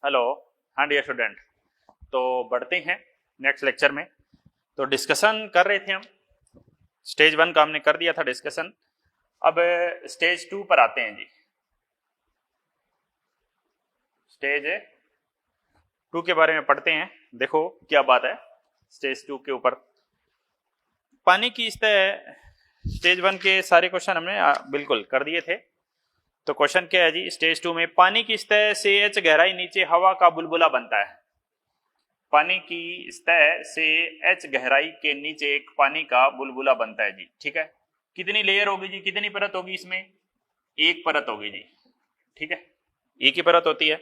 Hello. हाँ dear student, तो बढ़ते हैं नेक्स्ट लेक्चर में। तो डिस्कशन कर रहे थे हम, स्टेज 1 का हमने कर दिया था डिस्कशन। अब स्टेज 2 पर आते हैं जी। स्टेज 2 के बारे में पढ़ते हैं। देखो क्या बात है स्टेज 2 के ऊपर। पानी की सतह, स्टेज 1 के सारे क्वेश्चन हमने बिल्कुल कर दिए थे। तो क्वेश्चन क्या है जी, स्टेज 2 में पानी की सतह से h गहराई नीचे हवा का बुलबुला बनता है। पानी की सतह से h गहराई के नीचे एक पानी का बुलबुला बनता है जी। ठीक है, कितनी लेयर होगी जी, कितनी परत होगी इसमें? एक परत होगी जी। ठीक है, एक ही परत होती है।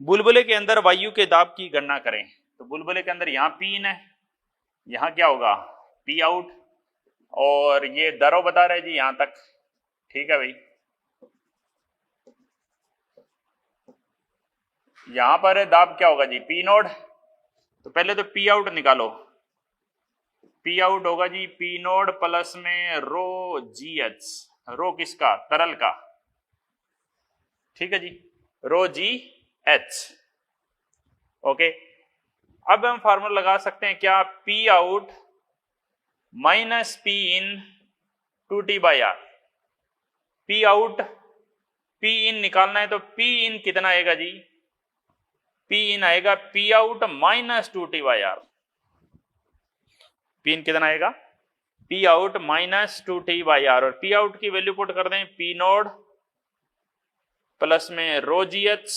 बुलबुले के अंदर वायु के दाब की गणना करें। तो बुलबुले के अंदर यहाँ पी इन है, यहाँ क्या होगा पी आउट, और ये दरो बता रहे जी यहां तक। ठीक है भाई, यहां पर दाब क्या होगा जी पी नोड। तो पहले तो पी आउट निकालो। पी आउट होगा जी पी नोड प्लस में रो जी एच। रो किसका? तरल का। ठीक है जी, रो जी एच। ओके, अब हम फार्मूला लगा सकते हैं क्या? P out minus P in two T by R. P out P in निकालना है तो पी इन कितना आएगा जी? पी इन आएगा P out minus two T by R. P in कितना आएगा? P out minus two T by R. और P out की वैल्यू पुट कर दें पी नोड प्लस में rho ji H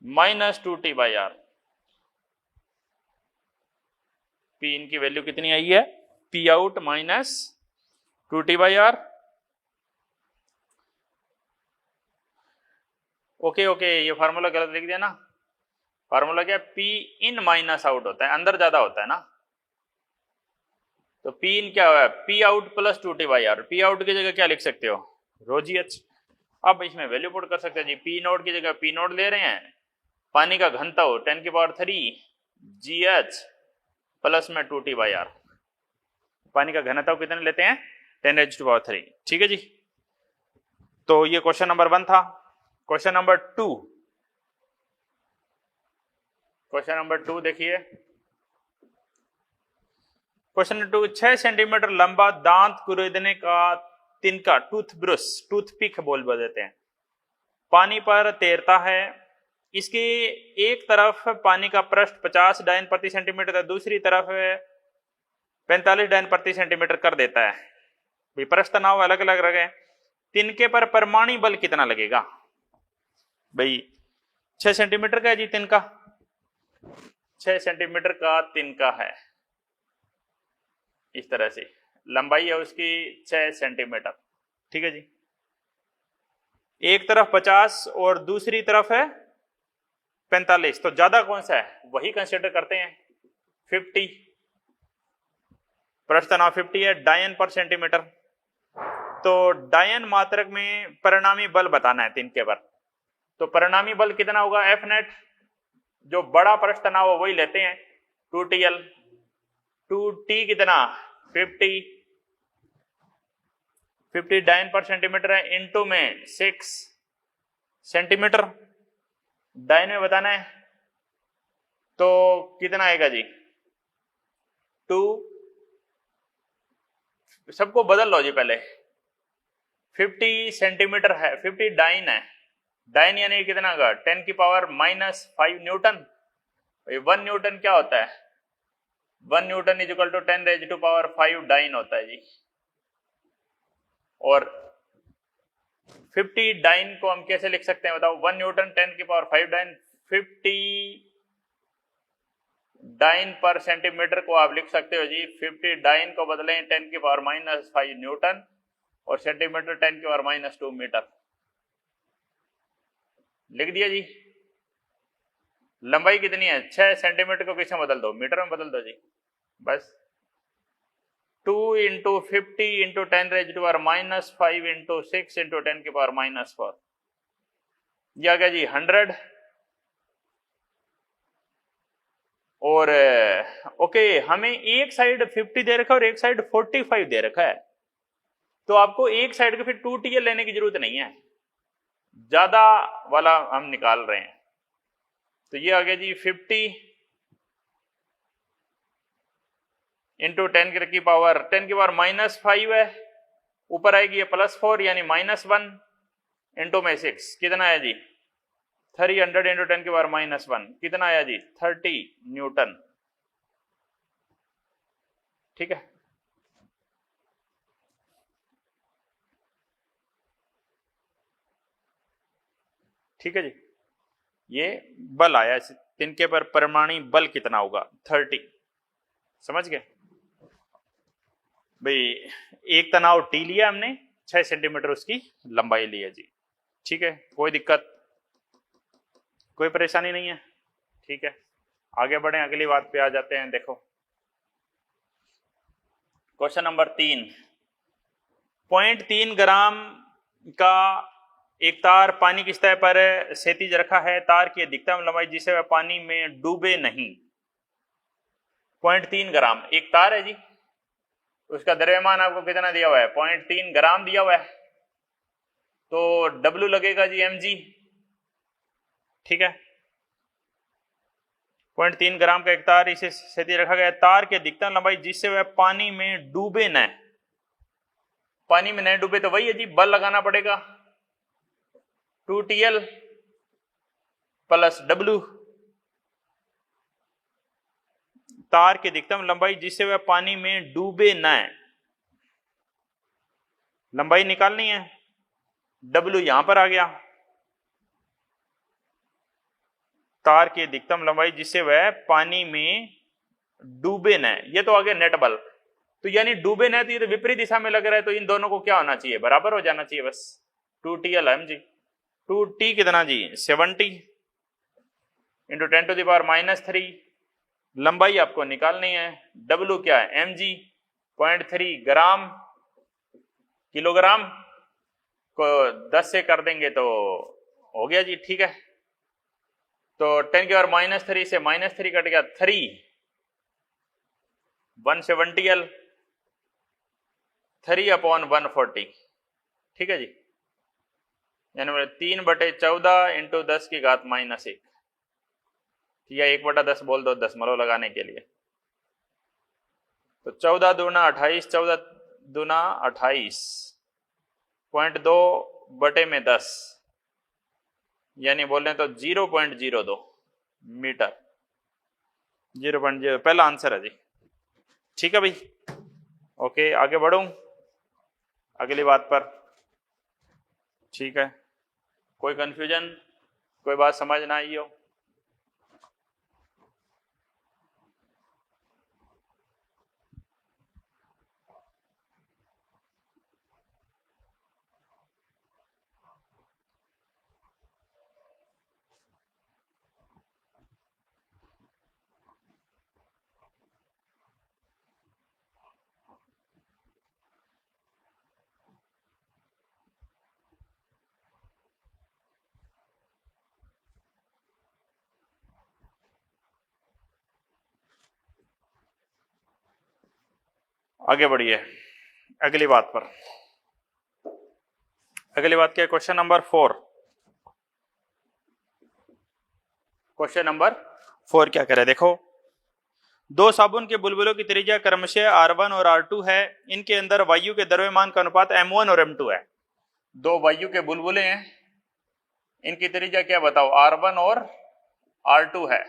minus two T by R. P in की value कितनी आई है? P out minus two T by R. Okay okay, ये फार्मूला गलत लिख दिया ना। फार्मूला क्या? पी इन माइनस आउट होता है, अंदर ज्यादा होता है ना। तो पी इन क्या हुआ? P out plus two T by R. P out की जगह क्या लिख सकते हो? रो जी एच। अब इसमें वैल्यू पुट कर सकते हैं जी। पी नोड की जगह पी नोड ले रहे हैं, पानी का घनत्व 10⁻³ जी एच प्लस में टू टी बाई आर। पानी का घनत्व कितने लेते हैं? 10⁻³। ठीक है जी, तो ये क्वेश्चन नंबर 1 था। क्वेश्चन नंबर 2, क्वेश्चन नंबर 2 देखिए। क्वेश्चन नंबर 2, 6 सेंटीमीटर लंबा दांत कुरेदने का तिनका, टूथ ब्रश, टूथपिक बोल देते हैं, पानी पर तैरता है। इसकी एक तरफ पानी का पृष्ठ 50 डायन प्रति सेंटीमीटर है, दूसरी तरफ 45 डायन प्रति सेंटीमीटर कर देता है। पृष्ठ तनाव अलग अलग रखे। तिनके पर परमाणु बल कितना लगेगा? भाई 6 सेंटीमीटर का है जी तिनका, 6 सेंटीमीटर का तिनका है। इस तरह से लंबाई है उसकी 6 सेंटीमीटर। ठीक है जी, एक तरफ 50 और दूसरी तरफ है 45, तो ज्यादा कौन सा है वही कंसिडर करते हैं। 50, पृष्ठ तनाव 50 है, डायन पर सेंटीमीटर। तो डायन मात्रक में परिणामी बल बताना है तिनके पर। तो परिणामी बल कितना होगा? एफ नेट, जो बड़ा पृष्ठ तनाव वही लेते हैं, 2TL। 2T कितना? 50 डायन पर सेंटीमीटर है, इनटू में 6 सेंटीमीटर डायन में बताना है। तो कितना आएगा जी? 2, सबको बदल लो जी पहले। 50 सेंटीमीटर है, 50 डाइन है, डाइन यानी कितना होगा? 10⁻⁻5 न्यूटन। 1 न्यूटन क्या होता है? 1 newton is equal to 10⁻5 dyne होता है जी। और 50 डाइन को हम कैसे लिख सकते हैं बताओ? 1 न्यूटन 10⁻5 डाइन। 50 डाइन पर सेंटीमीटर को आप लिख सकते हो जी, 50 डाइन को बदलें 10⁻⁻5 न्यूटन और सेंटीमीटर 10⁻⁻2 मीटर। लिख दिया जी। लंबाई कितनी है? 6 सेंटीमीटर को किसमें बदल दो? मीटर में बदल दो जी, बस। 2 × 50 × 10⁻⁻5 × 6 × 10⁻⁻4, यह आ गया जी 100। और ओके, हमें एक साइड 50 दे रखा है और एक साइड 45 दे रखा है, तो आपको एक साइड के फिर 2TL लेने की जरूरत नहीं है, ज्यादा वाला हम निकाल रहे हैं। तो ये आ गया जी 50 इंटू 10 की पावर -5 है, ऊपर आएगी ये +4 यानी -1 इंटू में 6 कितना है जी 300 इंटू 10 की पावर -1 कितना आया जी 30 न्यूटन। ठीक है, ठीक है जी। ये बल आया, तिनके पर परमाणु बल कितना होगा 30, समझ गए भाई। एक तनाव टी लिया हमने, 6 सेंटीमीटर उसकी लंबाई ली है जी। ठीक है, कोई दिक्कत कोई परेशानी नहीं है। ठीक है, आगे बढ़े, अगली बात पे आ जाते हैं। देखो क्वेश्चन नंबर 3, 0.3 ग्राम का एक तार पानी की सतह पर क्षैतिज रखा है, तार की अधिकतम लंबाई जिसे वह पानी में डूबे नहीं। 0.3 ग्राम एक तार है जी, उसका द्रव्यमान आपको कितना दिया हुआ है 0.3 ग्राम दिया हुआ है, तो W लगेगा जी mg। ठीक है, 0.3 ग्राम का एक तार इसे क्षैतिज रखा गया, तार की अधिकतम लंबाई जिससे वह पानी में डूबे न, पानी में नहीं डूबे तो वही है जी, बल लगाना पड़ेगा 2TL + W। तार की अधिकतम लंबाई जिससे वह पानी में डूबे न, लंबाई निकालनी है, W यहां पर आ गया, तार की अधिकतम लंबाई जिससे वह पानी में डूबे न, ये तो आ गया नेट बल। तो यानी डूबे न, तो ये तो विपरीत दिशा में लग रहा है, तो इन दोनों को क्या होना चाहिए, बराबर हो जाना चाहिए बस। 2TL mg, 2T कितना जी 70 इंटू 10⁻³ लंबाई आपको निकालनी है, W क्या है mg 0.3 ग्राम, किलोग्राम को 10 से कर देंगे तो हो गया जी। ठीक है, तो 10⁻³ से -3 कट गया 3, 170L 3/140। ठीक है जी, यानी 3/14 इंटू 10⁻⁻1, या 1/10 बोल दो दशमलव लगाने के लिए। तो 14 दूना 28, 14 दूना 28, 0.2/10 यानी बोले तो 0.02 मीटर, 0.0 पहला आंसर है जी। ठीक है भाई, ओके आगे बढ़ूं अगली बात पर। ठीक है, कोई कंफ्यूजन, कोई बात समझ ना आई हो? आगे बढ़िए अगली बात पर। अगली बात क्या है, क्वेश्चन नंबर 4। क्वेश्चन नंबर 4 क्या करे, देखो दो साबुन के बुलबुलों की त्रिज्या क्रमशः R1 और R2 है, इनके अंदर वायु के द्रव्यमान का अनुपात M1 और M2 है। दो वायु के बुलबुले हैं, इनकी त्रिज्या क्या बताओ R1 और R2 है।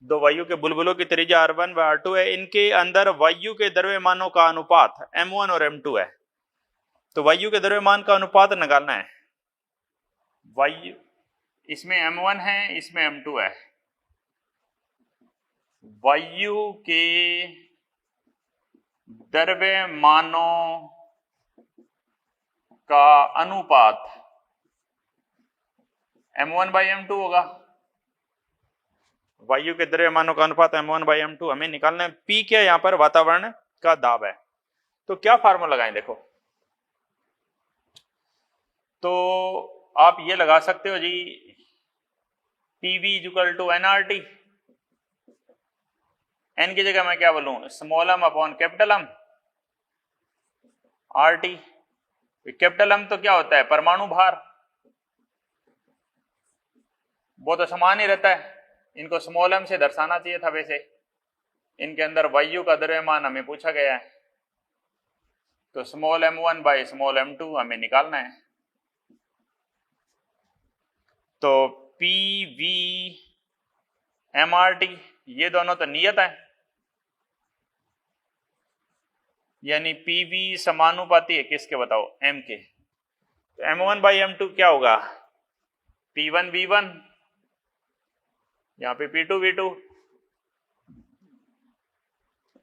दो वायु के बुलबुलों की त्रिज्या R1 व R2 है, इनके अंदर वायु के द्रव्यमानों का अनुपात M1 और M2 है। तो वायु के द्रव्यमान का अनुपात निकालना है। वायु इसमें M1 है, इसमें M2 है। वायु के द्रव्यमानों का अनुपात M1/M2 होगा। वायु के द्रव्यमानों का अनुपात M1/M2 हमें निकालना है। P क्या यहां पर वातावरण का दाब है। तो क्या फार्मूला लगाएं, देखो तो आप ये लगा सकते हो जी PV = nRT। n की जगह मैं क्या बोलूं m/M। RT कैपिटल M तो क्या होता है परमाणु भार, वो तो समान ही रहता है, इनको स्मॉल m से दर्शाना चाहिए था। वैसे इनके अंदर वायु का द्रव्यमान हमें पूछा गया है, तो small m1 by small m2 हमें निकालना है। तो PV MRT ये दोनों तो नियत है, यानी PV समानुपाती है किसके बताओ, M के। तो M1 बाई M2 क्या होगा, P1 V1, यहां पे P2 V2।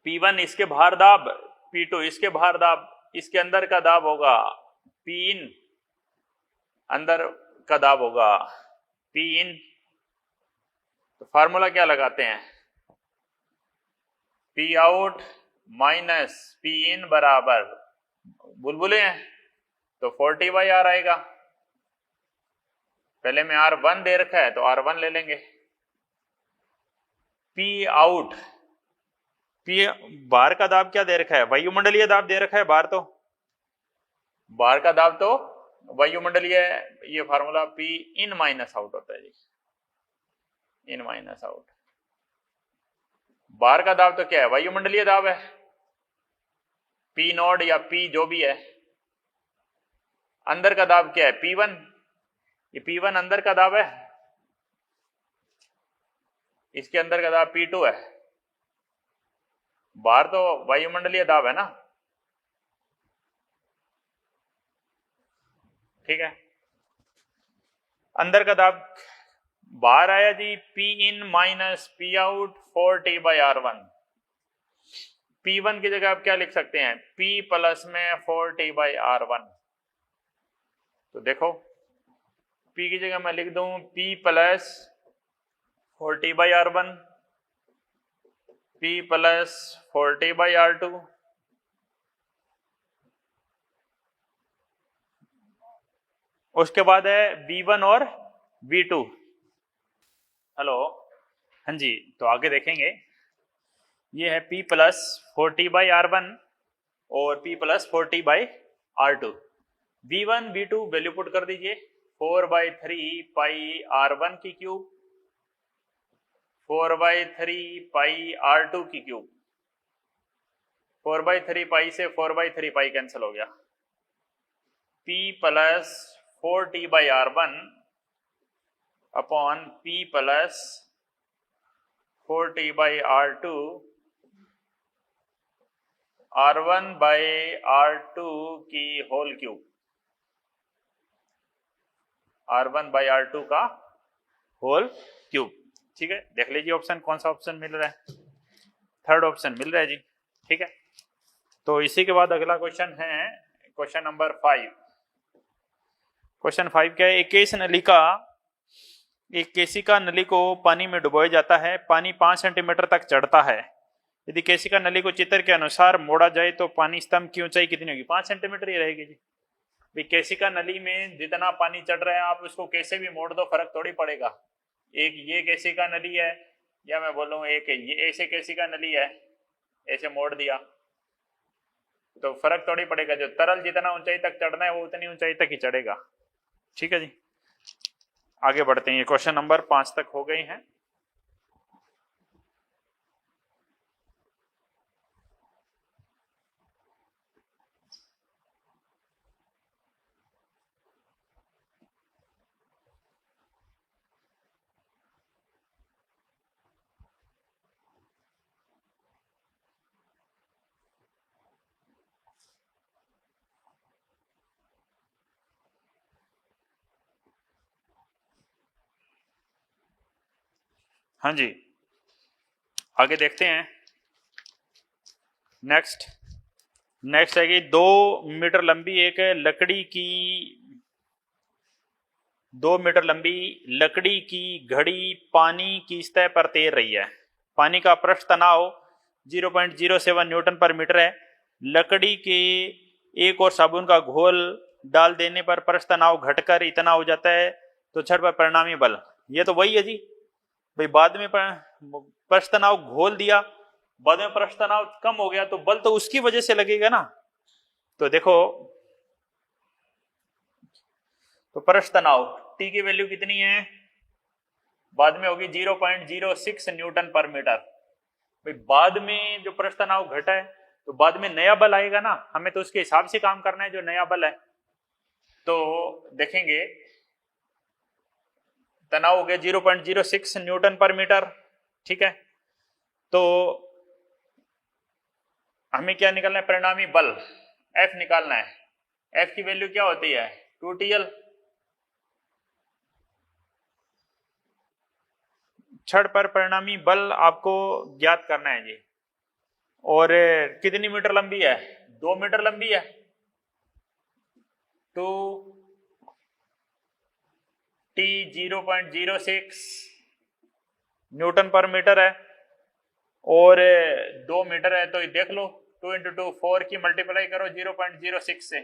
P1 इसके बाहर दाब, P2 इसके बाहर दाब, इसके अंदर का दाब होगा P in, अंदर का दाब होगा P in। तो फार्मूला क्या लगाते हैं, P out minus P in बराबर, बुलबुले हैं तो 40/R आएगा। पहले में R1 दे रखा है तो R1 ले लेंगे। P out, P बाहर का दाब क्या दे रखा है, वायुमंडलीय दाब दे रखा है बाहर, तो बाहर का दाब तो वायुमंडलीय, ये formula P in minus out होता है जी, इन माइनस आउट। बाहर का दाब तो क्या है, वायुमंडलीय दाब है, P नॉट या P जो भी है। अंदर का दाब क्या है, P1, ये P1 अंदर का दाब है, इसके अंदर का दाब P2 है। बाहर तो वायुमंडलीय दाब है ना, ठीक है। अंदर का दाब बाहर आया जी P in minus P out 4T/R1। P1 की जगह आप क्या लिख सकते हैं, P प्लस में 4T/R1। तो देखो P की जगह मैं लिख दूं P plus 4T/R1, P plus 4T/R2, उसके बाद है V1 और V2। हेलो, हाँ जी, तो आगे देखेंगे, ये है P प्लस 4T/R1 और P plus 4T/R2। V1 V2 value put कर दीजिए, 4/3 की क्यूब, 4/3 की क्यूब। 4/3 से 4/3 कैंसिल हो गया। P plus 4T/R1 upon P plus 4T/R2 R1/R2 की होल क्यूब, R1/R2 का होल क्यूब। ठीक है, देख लीजिए ऑप्शन, कौन सा ऑप्शन मिल रहा है, थर्ड ऑप्शन मिल रहा है जी। ठीक है, तो इसी के बाद अगला क्वेश्चन है क्वेश्चन नंबर 5। क्वेश्चन 5 क्या है, एक केशिका नली को पानी में डुबोया जाता है, पानी 5 सेंटीमीटर तक चढ़ता है। यदि केशिका नली को चित्र के अनुसार मोड़ा जाए तो पानी स्तंभ की ऊंचाई कितनी होगी, 5 सेंटीमीटर ही रहेगी जी। भाई केशिका नली में जितना पानी चढ़ रहा है आप उसको कैसे भी मोड़ दो, फर्क थोड़ी पड़ेगा। एक ये केशिका नली है, या मैं बोलूँ एक ये ऐसे केशिका नली है, ऐसे मोड़ दिया तो फर्क थोड़ी पड़ेगा। जो तरल जितना ऊंचाई तक चढ़ना है वो उतनी ऊंचाई तक ही चढ़ेगा। ठीक है जी, आगे बढ़ते हैं, ये क्वेश्चन नंबर 5 तक हो गए हैं। हाँ जी, आगे देखते हैं। नेक्स्ट है कि 2 मीटर लंबी एक लकड़ी की 2 मीटर लंबी लकड़ी की घड़ी पानी की सतह पर तैर रही है। पानी का पृष्ठ तनाव 0.07 न्यूटन पर मीटर है। लकड़ी के एक और साबुन का घोल डाल देने पर पृष्ठ तनाव घटकर इतना हो जाता है, तो छड़ पर परिणामी बल, ये तो वही है जी। भाई बाद में पृष्ठ तनाव घोल दिया, बाद में पृष्ठ तनाव कम हो गया, तो बल तो उसकी वजह से लगेगा ना। तो देखो, तो पृष्ठ तनाव T की वैल्यू कितनी है, बाद में होगी 0.06 न्यूटन पर मीटर। भाई बाद में जो पृष्ठ तनाव घटा है तो बाद में नया बल आएगा ना, हमें तो उसके हिसाब से काम करना है जो नया बल है। तो देखेंगे तनाव हो गया 0.06 न्यूटन पर मीटर, ठीक है। तो हमें क्या निकालना है, परिणामी बल F निकालना है। F की वैल्यू क्या होती है 2TL। छड़ पर परिणामी बल आपको ज्ञात करना है जी। और कितनी मीटर लंबी है, 2 मीटर लंबी है। 2T 0.06 न्यूटन पर मीटर है और 2 मीटर है, तो ये देख लो 2 × 2 4 की मल्टीप्लाई करो 0.06 से।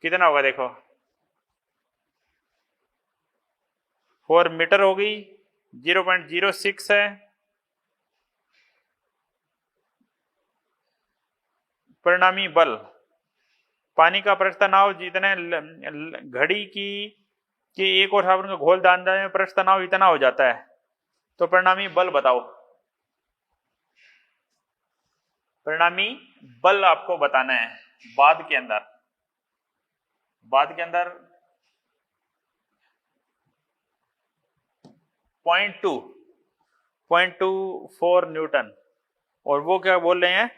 कितना होगा देखो, 4 मीटर होगी, 0.06 है। परिणामी बल, पानी का पृष्ठ तनाव जितने घड़ी की एक और साबुन का घोल डालने में पृष्ठ तनाव इतना हो जाता है, तो परिणामी बल बताओ। परिणामी बल आपको बताना है बाद के अंदर। 0.24 न्यूटन, और वो क्या बोल रहे हैं,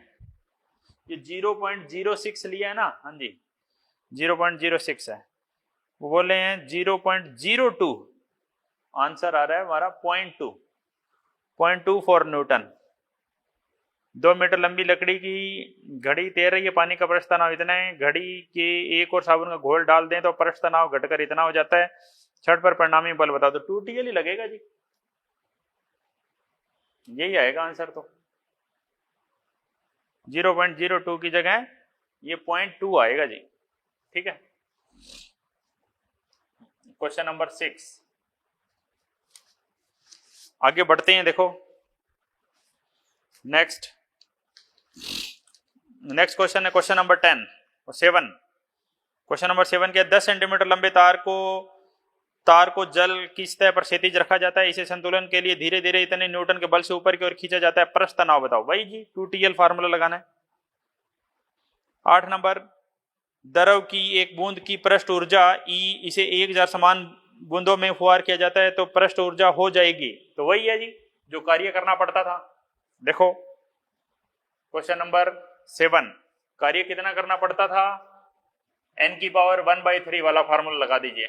ये 0.06 लिया है ना, हाँ जी 0.06 है, वो बोल रहे हैं 0.02, आंसर आ रहा है हमारा 0.24 न्यूटन। 2 मीटर लंबी लकड़ी की घड़ी तैर रही है, पानी का पृष्ठ तनाव इतना है, घड़ी के एक और साबुन का घोल डाल दें तो पृष्ठ तनाव घटकर इतना हो जाता है। छड़ पर परिणामी बल बताओ, तो 2TL ही लगेगा जी, यही आएगा आंसर। तो 0.02 की जगह ये 0.2 आएगा जी, ठीक है। क्वेश्चन नंबर 6 आगे बढ़ते हैं। देखो नेक्स्ट क्वेश्चन है क्वेश्चन नंबर 7। क्वेश्चन नंबर 7 के 10 सेंटीमीटर लंबे तार को जल की सतह पर क्षैतिज रखा जाता है। इसे संतुलन के लिए धीरे धीरे इतने न्यूटन के बल से ऊपर की ओर खींचा जाता है। पृष्ठ तनाव बताओ। वही जी 2TL फार्मूला लगाना है। 8 नंबर, द्रव की एक बूंद की पृष्ठ ऊर्जा E, इसे 1000 समान बूंदों में फुहार किया जाता है तो पृष्ठ ऊर्जा हो जाएगी। तो वही है जी जो कार्य करना पड़ता था। देखो क्वेश्चन नंबर 7 कार्य कितना करना पड़ता था, n की पावर 1/3 वाला फार्मूला लगा दीजिए।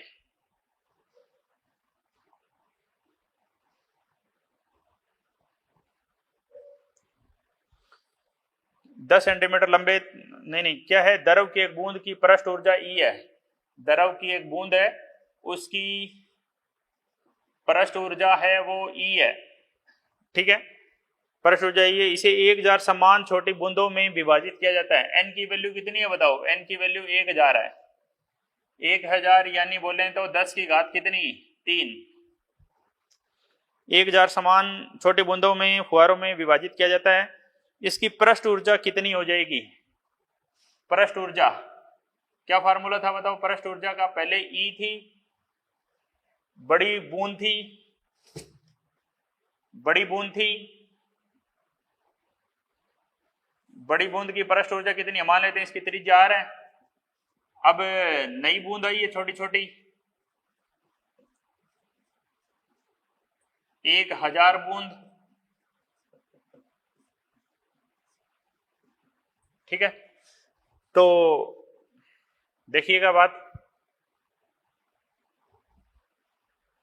दस सेंटीमीटर लंबे नहीं क्या है, द्रव की एक बूंद की पृष्ठ ऊर्जा E है। द्रव की एक बूंद है, उसकी पृष्ठ ऊर्जा है वो E है, ठीक है। पृष्ठ ऊर्जा E है, इसे 1000 समान छोटी बूंदों में विभाजित किया जाता है। n की वैल्यू कितनी है बताओ, n की वैल्यू 1000 है। 1000 यानी बोले तो 10 की घात कितनी 3। 1000 समान छोटी बूंदों में फुहारों में विभाजित किया जाता है। इसकी पृष्ठ ऊर्जा कितनी हो जाएगी। पृष्ठ ऊर्जा क्या फार्मूला था बताओ। पृष्ठ ऊर्जा का पहले E थी, बड़ी बूंद थी, बड़ी बूंद की पृष्ठ ऊर्जा कितनी, मान लेते हैं इसकी त्रिज्या R है। अब नई बूंद आई है छोटी छोटी, 1000 बूंद, ठीक है। तो देखिएगा बात,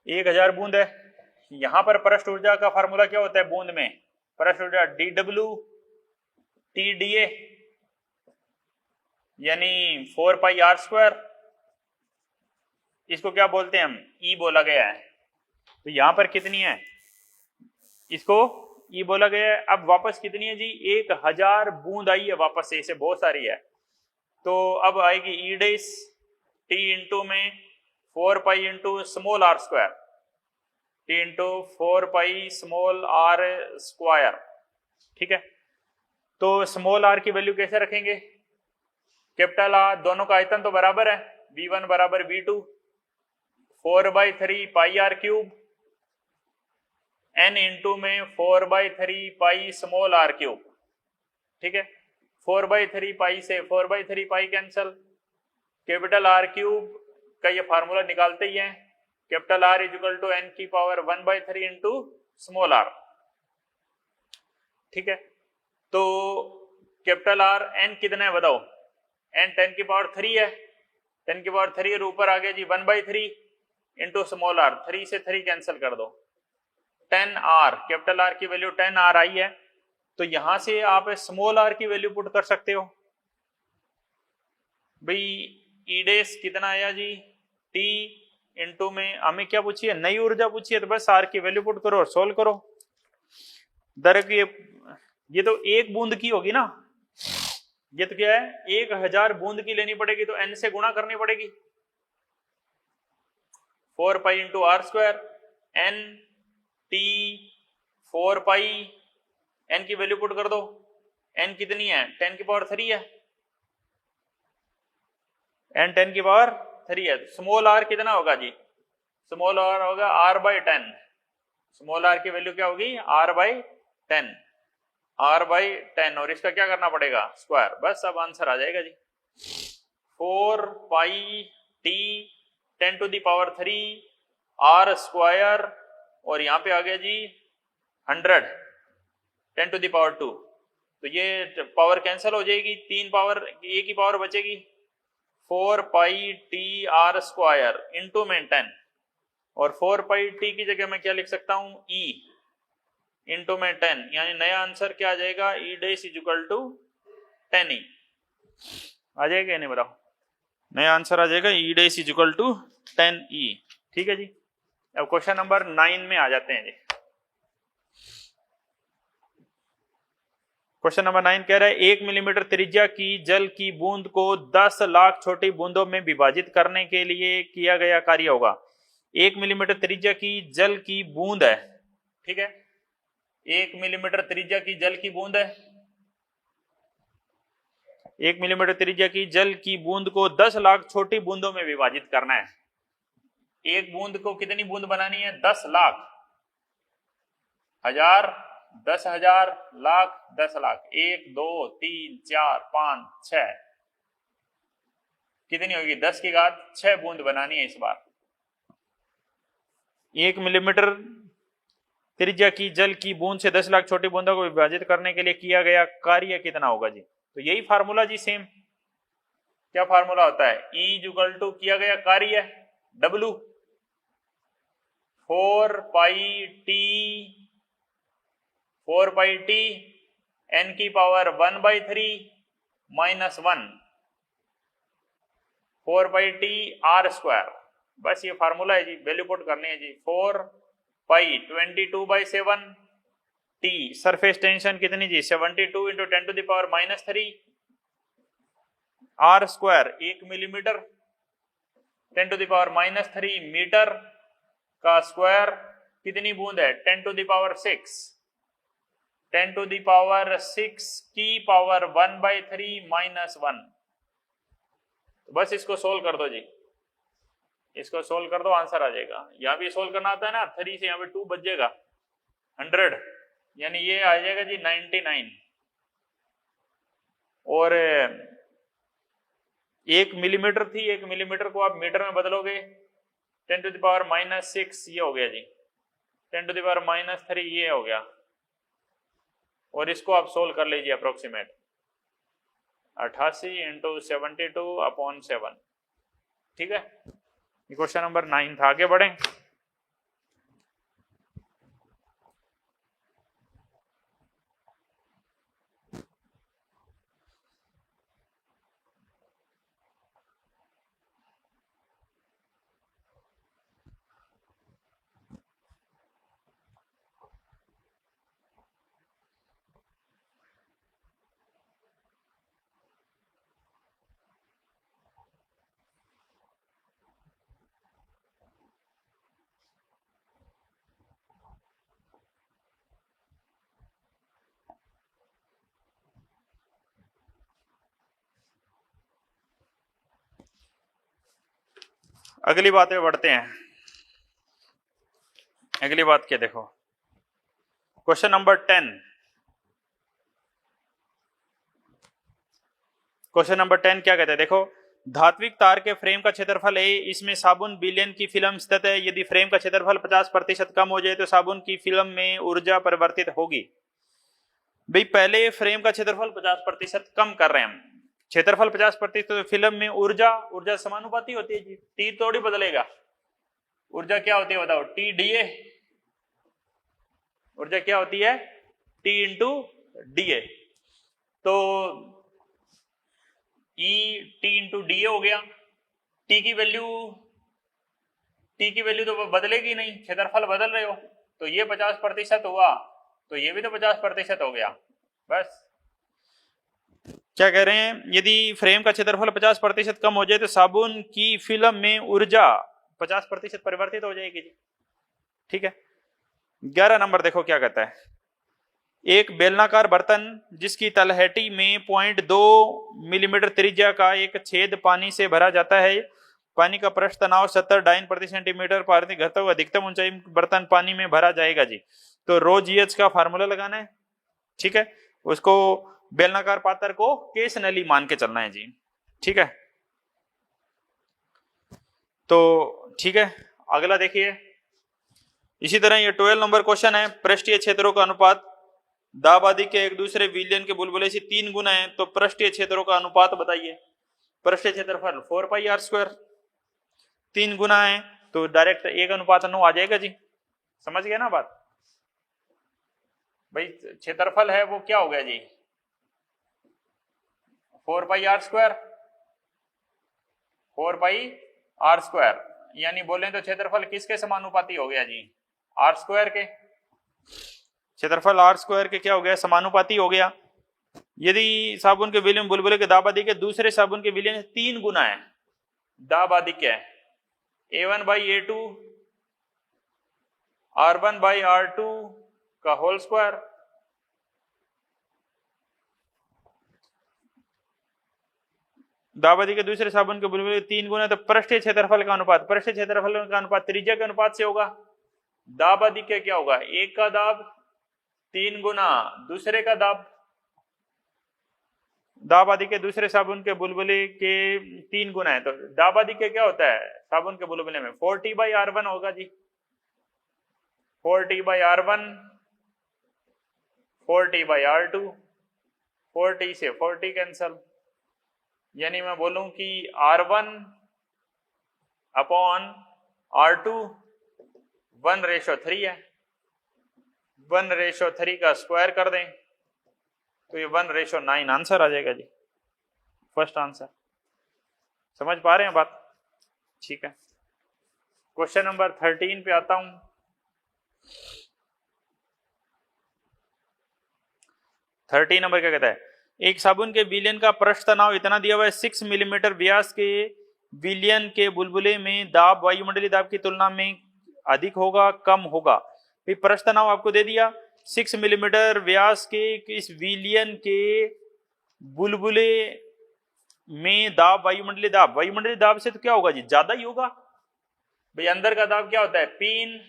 1000 बूंद है। यहां पर पृष्ठ ऊर्जा का फार्मूला क्या होता है बूंद में, पृष्ठ ऊर्जा dW TdA यानी 4πr²। इसको क्या बोलते हैं हम, E बोला गया है। तो यहां पर कितनी है, इसको E बोला गया है। अब वापस कितनी है जी, 1000 बूंद आई है वापस से, इसे बहुत सारी है। तो अब आएगी E डैश T इंटू में 4π into small r², T into 4π small r², ठीक है। तो स्मॉल आर की वैल्यू कैसे रखेंगे? कैपिटल आर दोनों का आयतन तो बराबर है, v1 बराबर v2, 4/3 pi r cube, n into में 4/3 पाई स्मॉल आर क्यूब। ठीक है, 4/3 पाई से 4/3 pi cancel, capital r cube का ये फार्मूला निकालते ही है, capital r is equal to n की पावर 1/3 इंटू स्मॉल आर। ठीक है, तो कैपिटल आर n कितना है बताओ? n 10 की पावर 3 है, 10 की पावर 3 और ऊपर आ गया जी 1/3 इंटू स्मॉल आर, 3 से 3 कैंसिल कर दो, 10r, कैपिटल आर की वैल्यू 10r आई है, तो यहां से आप स्मॉल आर की वैल्यू पुट कर सकते हो। भाई ई डेस कितना आया जी? T इंटू में हमें क्या पूछिए? नई ऊर्जा पूछिए, तो बस आर की वैल्यू पुट करो और सोल्व करो। दरअसल ये तो एक बूंद की होगी ना, ये तो क्या है 1000 बूंद की लेनी पड़ेगी, तो n से गुणा करनी पड़ेगी, 4 pi into r square, n t 4 pi, n की वैल्यू पुट कर दो, n कितनी है? 10 की पावर 3 है, n 10 की पावर 3 है। स्मॉल r कितना होगा जी? स्मॉल r होगा r/10, स्मॉल r की वैल्यू क्या होगी? r/10, r/10, और इसका क्या करना पड़ेगा? स्क्वायर, बस अब आंसर आ जाएगा जी। 4 pi t 10 to the power 3 r square, और यहां पे आ गया जी 100 10 टू द पावर 2, तो ये पावर कैंसिल हो जाएगी, 3 पावर, a की पावर बचेगी, 4 pi t r square into में 10, और 4 पाई t की जगह मैं क्या लिख सकता हूं? e इंटू में 10, यानी नया आंसर क्या आ जाएगा? e dash is equal to 10e। आ जाएगा या नहीं बताओ? नया आंसर आ जाएगा e dash is equal to 10e। ठीक है जी, अब क्वेश्चन नंबर 9 में आ जाते हैं जी। क्वेश्चन नंबर 9 कह रहा है 1 मिलीमीटर त्रिज्या की जल की बूंद को 10 लाख छोटी बूंदों में विभाजित करने के लिए किया गया कार्य होगा। 1 मिलीमीटर त्रिज्या की जल की बूंद है, ठीक है, 1 मिलीमीटर त्रिज्या की जल की बूंद है, 1 मिलीमीटर त्रिज्या की जल की बूंद को 10 लाख छोटी बूंदों में विभाजित करना है। एक बूंद को कितनी बूंद बनानी है? 10 लाख, 1000, 10,000, लाख, 10 लाख, 1 2 3 4 5 6, कितनी होगी? 10 की घात 6 बूंद बनानी है इस बार। 1 मिलीमीटर त्रिज्या की जल की बूंद से 10 लाख छोटी बूंदों को विभाजित करने के लिए किया गया कार्य कितना होगा जी? तो यही फार्मूला जी, सेम। क्या फार्मूला होता है? E इक्वल टू किया गया कार्य W, 4 पाई t n की power 1/3 minus 1, 4 pi t r square, बस ये फार्मूला है जी, वैल्यू पुट करनी है जी। 4 पाई 22/7 t, सरफेस टेंशन कितनी जी? 72 into 10 to the power -3 r square, 1 millimetre 10 to the power -3 metre का स्क्वायर, कितनी बूंद है? 10 to the power 6, 10 to the power 6 की पावर 1/3 माइनस 1। तो बस इसको सोल्व कर दो जी, इसको सोल्व कर दो, आंसर आ जाएगा। यहां भी सोल्व करना आता है ना, 3 से यहां पे 2 बच जाएगा, 100, यानी ये आ जाएगा जी 99। और 1 मिलीमीटर थी, 1 मिलीमीटर को आप मीटर में बदलोगे, 10 टू द पावर -6 ये हो गया जी, 10 टू द पावर -3 ये हो गया, और इसको आप सोल्व कर लीजिए अप्रोक्सीमेट, 88 इंटू 72/7। ठीक है, ये क्वेश्चन नंबर 9 था। आगे बढ़ें। अगली बात पे बढ़ते हैं। अगली बात क्या देखो, क्वेश्चन नंबर 10। क्वेश्चन नंबर 10 क्या कहते हैं देखो, धात्विक तार के फ्रेम का क्षेत्रफल है, इसमें साबुन बिलियन की फिल्म स्थित है। यदि फ्रेम का क्षेत्रफल 50% कम हो जाए तो साबुन की फिल्म में ऊर्जा परिवर्तित होगी। भाई पहले फ्रेम का क्षेत्रफल 50% कम कर रहे हैं हम, क्षेत्रफल 50%, तो फिल्म में ऊर्जा समानुपाती होती है जी, टी थोड़ी बदलेगा। ऊर्जा क्या होती है बताओ, टी डी ए। ऊर्जा क्या होती है, टी इंटू डी ए। तो E T into D A हो गया। टी की वैल्यू तो बदलेगी नहीं, क्षेत्रफल बदल रहे हो, तो ये 50% हुआ, तो ये भी तो 50% हो गया। बस क्या कह रहे हैं, यदि फ्रेम का क्षेत्रफल 50% कम हो जाए तो साबुन की फिल्म में ऊर्जा 50% परिवर्तित हो जाएगी जी। ठीक है। 11 नंबर देखो क्या कहता है, एक बेलनाकार बर्तन जिसकी तलहटी में 0.2 मिलीमीटर त्रिज्या का एक छेद पानी से भरा जाता है। पानी का पृष्ठ तनाव 70 डाइन प्रति सेंटीमीटर पारदर्शी घनत्व, अधिकतम ऊंचाई बर्तन पानी में भरा जाएगा जी। तो रो जीएच का फार्मूला लगाना है। ठीक है, उसको बेलनाकार पात्र को केस नली मान के चलना है जी। ठीक है, तो ठीक है, अगला देखिए। इसी तरह ये 12 नंबर क्वेश्चन है, पृष्ठीय क्षेत्रों का अनुपात दाब आदि के एक दूसरे विलयन के बुलबुले से 3 गुना है, तो पृष्ठीय क्षेत्रों का अनुपात बताइए। पृष्ठीय क्षेत्रफल 4πr², 3 गुना है तो डायरेक्ट 1:9 आ जाएगा जी। समझ गया ना बात। भाई क्षेत्रफल है वो क्या हो गया जी, 4πr², 4πr², यानी बोले तो क्षेत्रफल किसके समानुपाती हो गया जी, r² के। क्षेत्रफल r² के क्या हो गया, समानुपाती हो गया। यदि साबुन के विलयन बुलबुले के दाब आदि के दूसरे साबुन के विलयन 3 गुना है, दाब आदि क्या है, A1/A2 R1/R2 का होल स्क्वायर। दाब आदि के दूसरे साबुन के बुलबुले 3 गुना, तो पृष्ठीय क्षेत्रफल का अनुपात, पृष्ठीय क्षेत्रफल का अनुपात त्रिज्या के अनुपात से होगा। दाब आदि क्या क्या होगा, एक का दाब 3 गुना दूसरे का दाब। दाब आदि के दूसरे साबुन के बुलबुले के 3 गुना है, तो दाब आदि के क्या होता है साबुन के बुलबुले में 4T/R1 होगा जी। 4T/R1, 4T/R2, 4T से 4T कैंसल, यानी मैं बोलूं कि R1/R2 1:3 है। 1:3 का स्क्वायर कर दें तो ये 1:9 आंसर आ जाएगा जी, फर्स्ट आंसर। समझ पा रहे हैं बात। ठीक है, क्वेश्चन नंबर 13 पे आता हूं। 13 नंबर क्या कहता है, एक साबुन के विलयन का पृष्ठ तनाव इतना दिया हुआ है, 6 मिलीमीटर व्यास के विलयन के बुलबुले में दाब वायुमंडलीय दाब की तुलना में अधिक होगा कम होगा। फिर पृष्ठ तनाव आपको दे दिया, 6 मिलीमीटर व्यास के इस विलयन के बुलबुले में दाब वायुमंडलीय दाब से तो क्या होगा जी, ज्यादा ही होगा। भाई अंदर का दाब क्या होता है, P in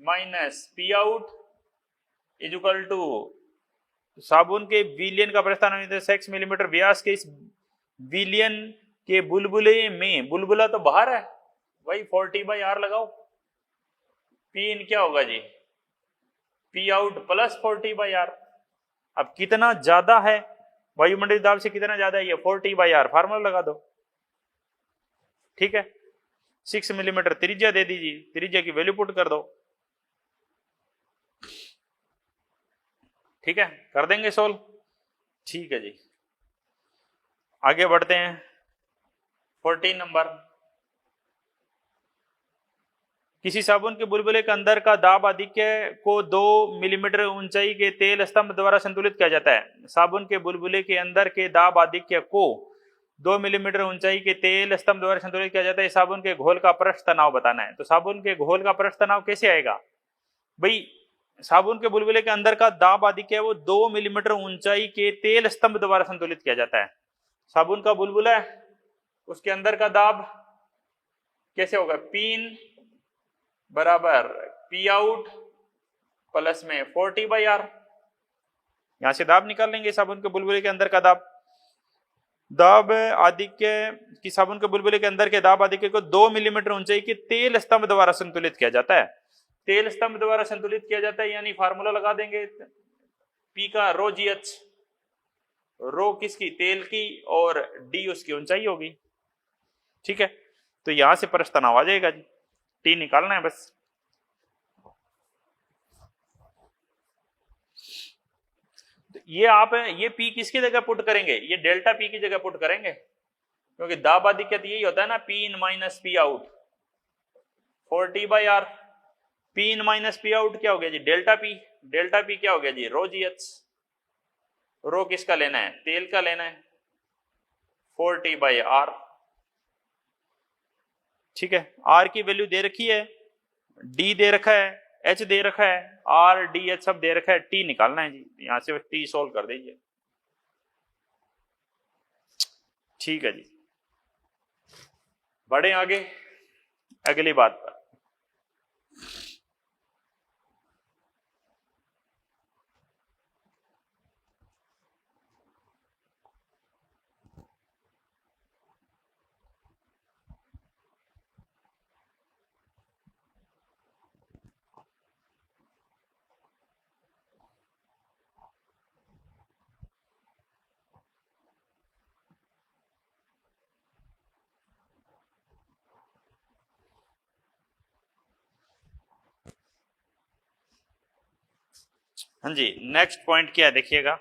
minus P out is equal to साबुन के विलयन का पृष्ठ तनाव 6 मिलीमीटर व्यास के इस विलयन के बुलबुले में, बुलबुला तो बाहर है, वही 4T/R लगाओ। P in क्या होगा जी, P आउट प्लस 4T/R। अब कितना ज्यादा है, वायुमंडलीय दाब से कितना ज्यादा है, ये 4T/R, फार्मूला लगा दो। ठीक है, 6 मिलीमीटर त्रिज्या दे दीजिए, त्रिज्या की वैल्यू पुट कर दो। ठीक है, कर देंगे सोल्व। ठीक है जी, आगे बढ़ते हैं। 14 नंबर, किसी साबुन के बुलबुले के अंदर का दाब आधिक्य को 2 मिलीमीटर ऊंचाई के तेल स्तंभ द्वारा संतुलित किया जाता है। साबुन के बुलबुले के अंदर के दाब आधिक्य को 2 मिलीमीटर ऊंचाई के तेल स्तंभ द्वारा संतुलित किया जाता है। साबुन के घोल का पृष्ठ तनाव बताना है। तो साबुन के घोल का पृष्ठ तनाव कैसे आएगा भाई, साबुन के बुलबुले के अंदर का दाब आधिक्य वो 2 मिलीमीटर ऊंचाई के तेल स्तंभ द्वारा संतुलित किया जाता है। साबुन का बुलबुला है, उसके अंदर का दाब कैसे होगा, पी इन बराबर पी आउट प्लस में 40/r। यहां से दाब निकाल लेंगे साबुन के बुलबुले के अंदर का दाब। दाब आधिक्य की साबुन के बुलबुले के अंदर के दाब आधिक्य को 2 मिलीमीटर ऊंचाई के तेल स्तंभ द्वारा संतुलित किया जाता है। तेल स्तंभ द्वारा संतुलित किया जाता है, यानी फार्मूला लगा देंगे पी का रो जी एच। रो किसकी, तेल की, और डी उसकी ऊंचाई होगी। ठीक है, तो यहां से परस्पर तनाव आ जाएगा जी, टी निकालना है बस। तो ये आप ये पी किसकी जगह पुट करेंगे, ये डेल्टा पी की जगह पुट करेंगे, क्योंकि दाब आधिक्यत यही होता है ना, P in minus P out 40/r। P in minus P out क्या हो गया जी, डेल्टा पी। डेल्टा पी क्या हो गया जी, रो जी एच। रो किसका लेना है, तेल का लेना है, 40/r। ठीक है, आर की वैल्यू दे रखी है, डी दे रखा है, एच दे रखा है, आर डी एच सब दे रखा है, टी निकालना है जी। यहां से टी सोल्व कर दीजिए। ठीक है जी, बढ़े आगे अगली बात पर। हाँ जी, नेक्स्ट पॉइंट क्या है देखिएगा।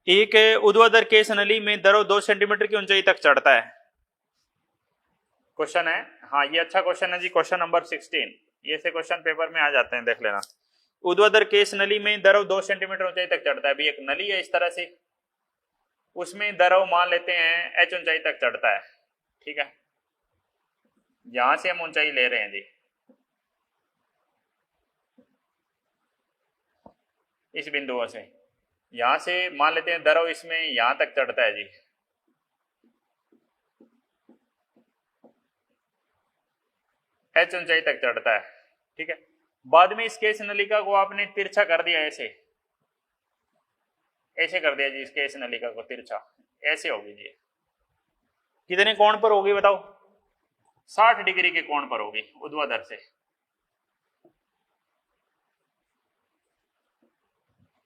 एक ऊर्ध्वाधर केस नली में द्रव 2 सेंटीमीटर की ऊंचाई तक चढ़ता है। क्वेश्चन है, हाँ ये अच्छा क्वेश्चन है जी, क्वेश्चन नंबर 16। ये से क्वेश्चन पेपर में आ जाते हैं, देख लेना। ऊर्ध्वाधर केस नली में द्रव 2 सेंटीमीटर ऊंचाई तक चढ़ता है। अभी एक नली है इस तरह से, उसमें द्रव मान लेते हैं h ऊंचाई तक चढ़ता है। ठीक है, यहां से हम ऊंचाई ले रहे हैं जी, इस बिंदुओं से। यहां से मान लेते हैं द्रव इसमें यहां तक चढ़ता है जी। h ऊंचाई तक चढ़ता है। ठीक है, बाद में इस केस नलिका को आपने तिरछा कर दिया, ऐसे ऐसे कर दिया जी, इस केस नलिका को तिरछा ऐसे होगी जी। कितने कोण पर होगी बताओ, 60 डिग्री के कोण पर होगी ऊर्ध्वाधर से।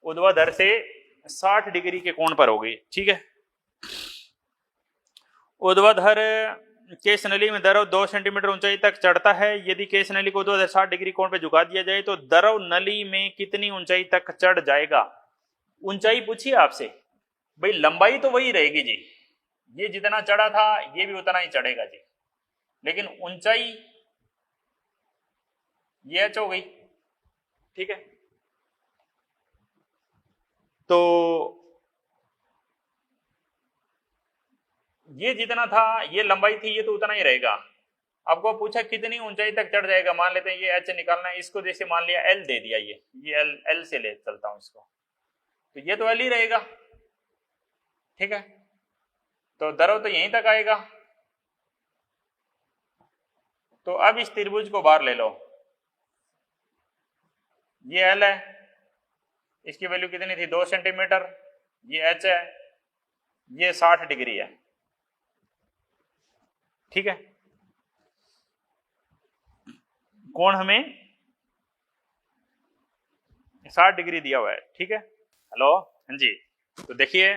ऊर्ध्वाधर से 60 डिग्री के कोण पर होगी। ठीक है, ऊर्ध्वाधर केस नली में द्रव 2 सेंटीमीटर ऊंचाई तक चढ़ता है। यदि केस नली को ऊर्ध्वाधर 60 डिग्री कोण पे झुका दिया जाए तो द्रव नली में कितनी ऊंचाई तक चढ़ जाएगा। ऊंचाई पूछिए आपसे, भाई लंबाई तो वही रहेगी जी, ये जितना चढ़ा था ये भी उतना ही चढ़ेगा जी, लेकिन ऊंचाई ये h हो गई। ठीक है, तो ये जितना था, ये लंबाई थी, ये तो उतना ही रहेगा। आपको पूछा कितनी ऊंचाई तक चढ़ जाएगा, मान लेते हैं ये h निकालना है, इसको जैसे मान लिया l दे दिया, ये l से ले चलता हूं इसको, तो ये तो l ही रहेगा। ठीक है, तो द्रव तो यहीं तक आएगा। तो अब इस त्रिभुज को बाहर ले लो, ये l है, इसकी वैल्यू कितनी थी 2 सेंटीमीटर, ये h है, ये 60 डिग्री है। ठीक है, कोण हमें 60 डिग्री दिया हुआ है। ठीक है, हेलो, हाँ जी। तो देखिए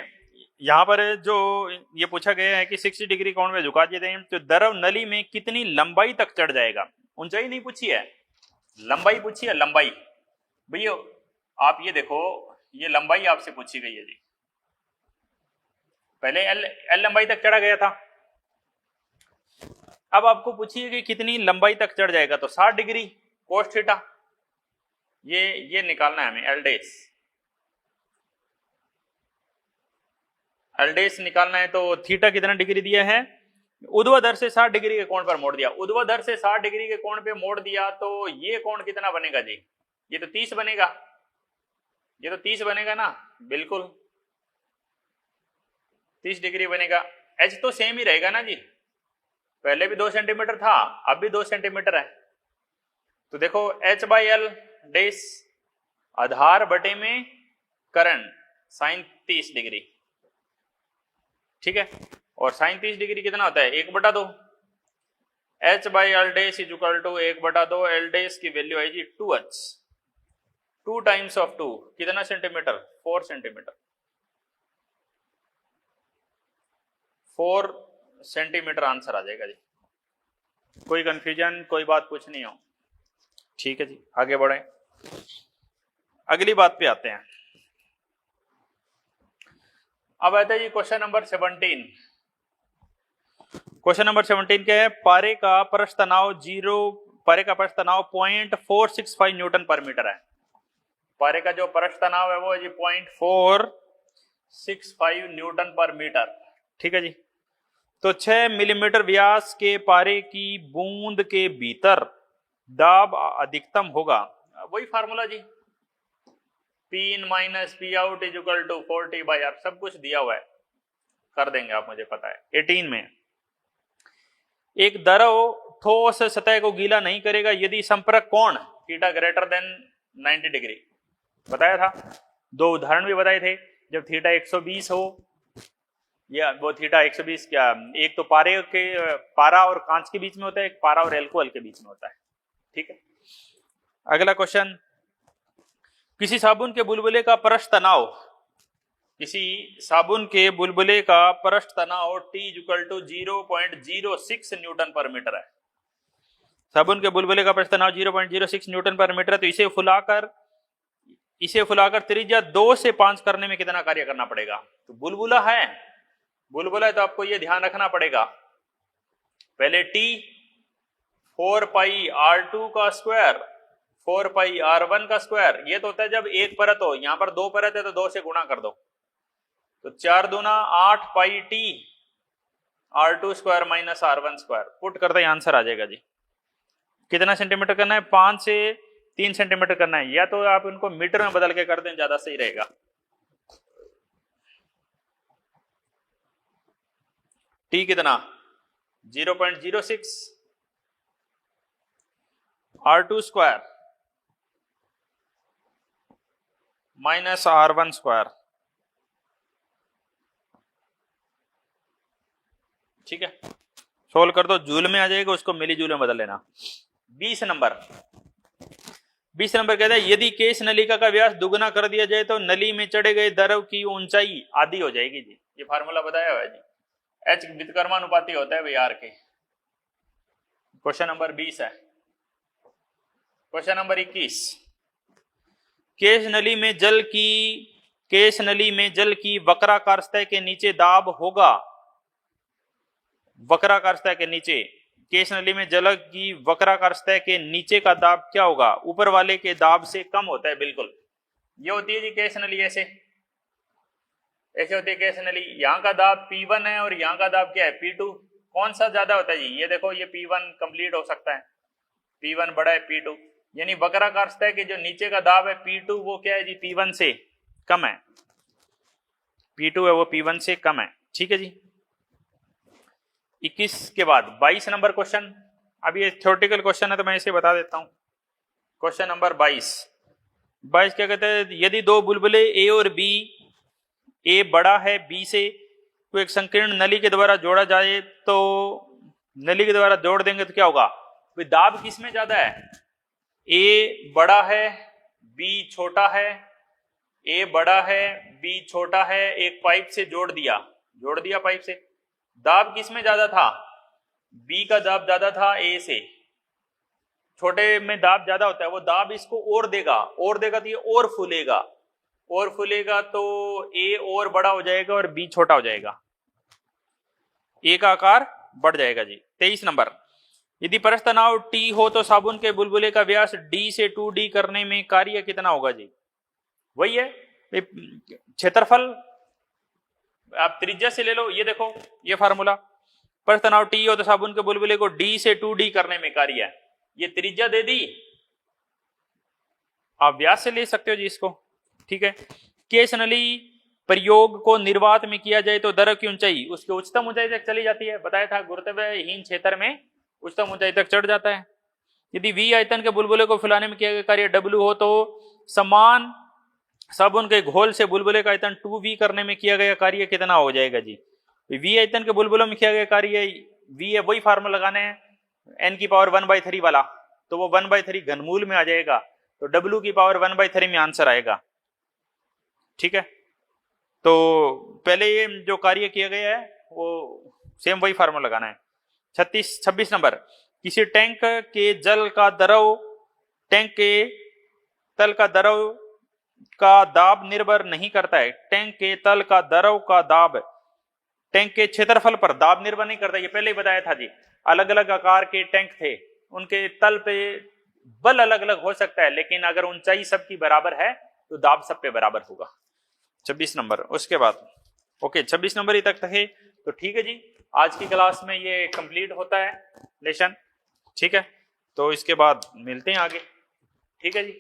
यहां पर जो ये पूछा गया है कि 60 डिग्री कोण में झुका दिए हैं तो द्रव नली में कितनी लंबाई तक चढ़ जाएगा। ऊंचाई नहीं पूछी है, लंबाई पूछी है। लंबाई भैया आप ये देखो, ये लंबाई आपसे पूछी गई है जी। पहले एल लंबाई तक चढ़ा गया था, अब आपको पूछिए कि कितनी लंबाई तक चढ़ जाएगा, तो 60 डिग्री कोस थीटा, ये निकालना है हमें। एल डैश निकालना है, तो थीटा कितना डिग्री दिया है, ऊर्ध्वाधर से 60 डिग्री के कोण पर मोड़ दिया। ऊर्ध्वाधर से 60 डिग्री के कोण पे मोड़ दिया तो ये कोण कितना बनेगा जी, ये तो 30 बनेगा, ये तो 30 बनेगा ना, बिल्कुल 30 डिग्री बनेगा। एच तो सेम ही रहेगा ना जी, पहले भी 2 सेंटीमीटर था, अब भी 2 सेंटीमीटर है। तो देखो एच बाई एल डेस आधार बटे में करंट साइन 30 डिग्री, ठीक है। और साइन 30 डिग्री कितना होता है, 1/2। H by L dash is equal to 1/2। L dash की वैल्यू है जी 2h, 2 टाइम्स ऑफ 2 कितना सेंटीमीटर, 4 सेंटीमीटर, 4 सेंटीमीटर आंसर आ जाएगा जी। कोई कंफ्यूजन, कोई बात पूछनी हो, ठीक है जी, आगे बढ़े, अगली बात पे आते हैं। अब आता है जी क्वेश्चन नंबर 17। क्वेश्चन नंबर 17 क्या है, पारे का पृष्ठ तनाव 0.465 न्यूटन पर मीटर है। पारे का जो पृष्ठ तनाव है वो है जी 0.465 न्यूटन पर मीटर, ठीक है जी। तो 6 मिलीमीटर व्यास के पारे की बूंद के भीतर दाब अधिकतम होगा, वही फार्मूला जी, P in minus P out is equal to 40/R, सब कुछ दिया हुआ है, कर देंगे आप, मुझे पता है। 18 में एक द्रव ठोस सतह को गीला नहीं करेगा यदि संपर्क कोण थीटा ग्रेटर देन 90 डिग्री, बताया था। 2 उदाहरण भी बताए थे, जब थीटा 120 हो, या वो थीटा 120 क्या, एक तो पारा और कांच के बीच में होता है, एक पारा और एल्कोहल के बीच में होता है, ठीक है। अगला क्वेश्चन, किसी साबुन के बुलबुले का पृष्ठ तनाव, किसी साबुन के बुलबुले का पृष्ठ तनाव T इक्वल टू 0.06 न्यूटन पर मीटर है। साबुन के बुलबुले का पृष्ठ तनाव 0.06 न्यूटन पर मीटर है। तो इसे फुलाकर त्रिज्या 2 से 5 करने में कितना कार्य करना पड़ेगा। तो बुलबुला है तो आपको ये ध्यान रखना पड़ेगा, पहले T 4 पाई R2 का स्क्वायर 4 पाई R1 का स्क्वायर, ये तो होता है जब एक परत हो, यहां पर 2 परत है तो 2 से गुणा कर दो, तो 4 दूना 8 पाई T R2 square minus R1 square, put करते ही आंसर आ जाएगा जी। कितना सेंटीमीटर करना है, 5 से 3 सेंटीमीटर करना है, या तो आप इनको मीटर में बदल के कर दें, ज्यादा सही रहेगा। T कितना 0.06 R2 square minus R1 square, ठीक है। सोल्व कर दो, जूल में आ जाएगा, उसको मिली जूल में बदल लेना। 20 नंबर कहता है यदि केश नलिका का व्यास दुगना कर दिया जाए तो नली में चढ़े गए द्रव की ऊंचाई आधी हो जाएगी जी। ये फार्मूला बताया हुआ है जी, H व्युत्क्रमानुपाती होता है भाई R के। क्वेश्चन नंबर 20 है। क्वेश्चन नंबर 21, केश नली में जल की वक्राकार सतह के नीचे दाब होगा। वक्राकार सतह के नीचे, केश नली में जल की वक्राकार सतह के नीचे का दाब क्या होगा, ऊपर वाले के दाब से कम होता है, बिल्कुल। ये होती है जी केश नली, ऐसे होती है केश नली। यहाँ का दाब P1 है और यहाँ का दाब क्या है, P2। कौन सा ज्यादा होता है जी, ये देखो, ये P1 कंप्लीट हो सकता है, P1 बड़ा है P2, यानी वक्राकार सतह के जो नीचे का दाब है P2 वो क्या है जी, P1 से कम है। P2 है वो P1 से कम है, ठीक है जी। 21 के बाद 22 नंबर क्वेश्चन, अब ये थ्योरेटिकल क्वेश्चन है तो मैं इसे बता देता हूं। क्वेश्चन नंबर 22 क्या कहते हैं, यदि 2 बुलबुले A और B, A बड़ा है B से, तो एक संकीर्ण नली के द्वारा जोड़ा जाए, तो नली के द्वारा जोड़ देंगे तो क्या होगा, दाब किसमें ज्यादा है, A बड़ा है B छोटा है, A बड़ा है B छोटा है, एक पाइप से जोड़ दिया पाइप से, दाब किसमें ज्यादा था, B का दाब ज्यादा था A से। छोटे में दाब ज्यादा होता है, वो दाब इसको और देगा तो ये और फूलेगा तो A और बड़ा हो जाएगा और B छोटा हो जाएगा, A का आकार बढ़ जाएगा जी। 23 नंबर, यदि पृष्ठ तनाव T हो तो साबुन के बुलबुले का व्यास D से 2D करने में कार्य कितना होगा जी। वही है क्षेत्रफल, आप त्रिज्या से ले लो, ये देखो ये फार्मूला, पृष्ठ तनाव T हो तो साबुन के बुलबुले को D से 2D करने में कार्य है, ये त्रिज्या दे दी, आप व्यास से ले सकते हो जी इसको, ठीक है। केस नली प्रयोग को निर्वात में किया जाए तो द्रव की ऊंचाई उसके उच्चतम ऊंचाई तक चली जाती है, बताया था गुरुत्वाकर्षण क्षेत्र में उच्चतम ऊंचाई तक चढ़ जाता है। यदि V आयतन के बुलबुले को फैलाने में किया गया कार्य W हो तो समान साबुन के घोल से बुलबुले का आयतन 2V करने में किया गया कार्य कितना हो जाएगा जी। V आयतन के बुलबुलों में किया गया कार्य V है, वही फार्मूला लगाने हैं n की पावर 1/3 वाला, तो वो 1/3 घनमूल में आ जाएगा, तो W की पावर 1/3 में आंसर आएगा, ठीक है। तो पहले ये जो कार्य किया गया है वो सेम वही फार्मूला लगाना है। 26 नंबर, किसी टैंक के जल का द्रव टैंक के तल का द्रव का दाब निर्भर नहीं करता है। टैंक के तल का द्रव का दाब टैंक के क्षेत्रफल पर दाब निर्भर नहीं करता, ये पहले ही बताया था जी। अलग अलग आकार के टैंक थे, उनके तल पे बल अलग अलग हो सकता है, लेकिन अगर ऊंचाई सबकी बराबर है तो दाब सब पे बराबर होगा। 26 नंबर, उसके बाद ओके 26 नंबर ही तक है, तो ठीक है जी। आज की क्लास में ये कंप्लीट होता है लेसन, ठीक है। तो इसके बाद मिलते हैं आगे, ठीक है जी।